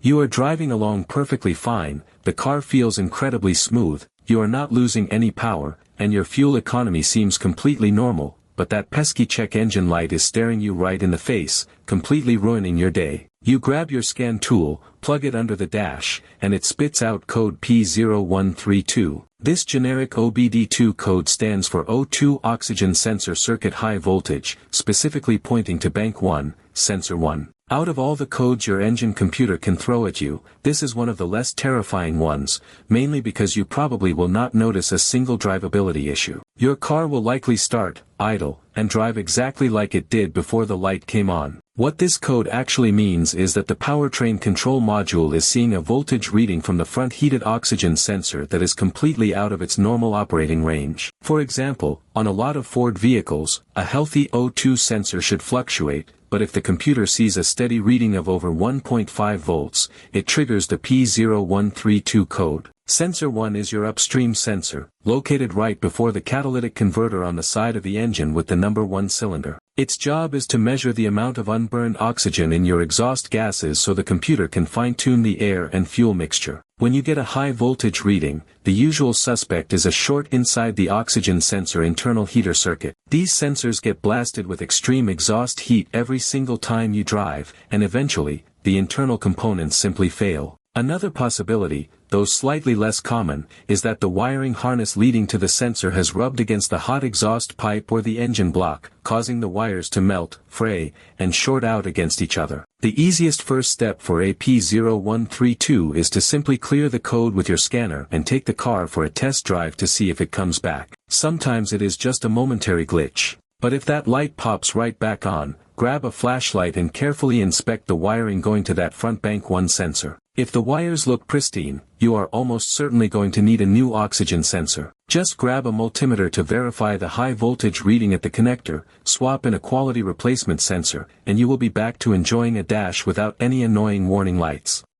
You are driving along perfectly fine, the car feels incredibly smooth, you are not losing any power, and your fuel economy seems completely normal, but that pesky check engine light is staring you right in the face, completely ruining your day. You grab your scan tool, plug it under the dash, and it spits out code P0132. This generic Obd2 code stands for O2 oxygen sensor circuit high voltage, specifically pointing to bank 1, sensor 1. Out of all the codes your engine computer can throw at you, this is one of the less terrifying ones, mainly because you probably will not notice a single drivability issue. Your car will likely start, idle, and drive exactly like it did before the light came on. What this code actually means is that the powertrain control module is seeing a voltage reading from the front heated oxygen sensor that is completely out of its normal operating range. For example, on a lot of Ford vehicles, a healthy O2 sensor should fluctuate, but if the computer sees a steady reading of over 1.5 volts, it triggers the P0132 code. Sensor 1 is your upstream sensor, located right before the catalytic converter on the side of the engine with the number 1 cylinder. Its job is to measure the amount of unburned oxygen in your exhaust gases so the computer can fine-tune the air and fuel mixture. When you get a high voltage reading, the usual suspect is a short inside the oxygen sensor internal heater circuit. These sensors get blasted with extreme exhaust heat every single time you drive, and eventually, the internal components simply fail. Another possibility, though slightly less common, is that the wiring harness leading to the sensor has rubbed against the hot exhaust pipe or the engine block, causing the wires to melt, fray, and short out against each other. The easiest first step for a P0132 is to simply clear the code with your scanner and take the car for a test drive to see if it comes back. Sometimes it is just a momentary glitch. But if that light pops right back on, grab a flashlight and carefully inspect the wiring going to that front bank 1 sensor. If the wires look pristine, you are almost certainly going to need a new oxygen sensor. Just grab a multimeter to verify the high voltage reading at the connector, swap in a quality replacement sensor, and you will be back to enjoying a dash without any annoying warning lights.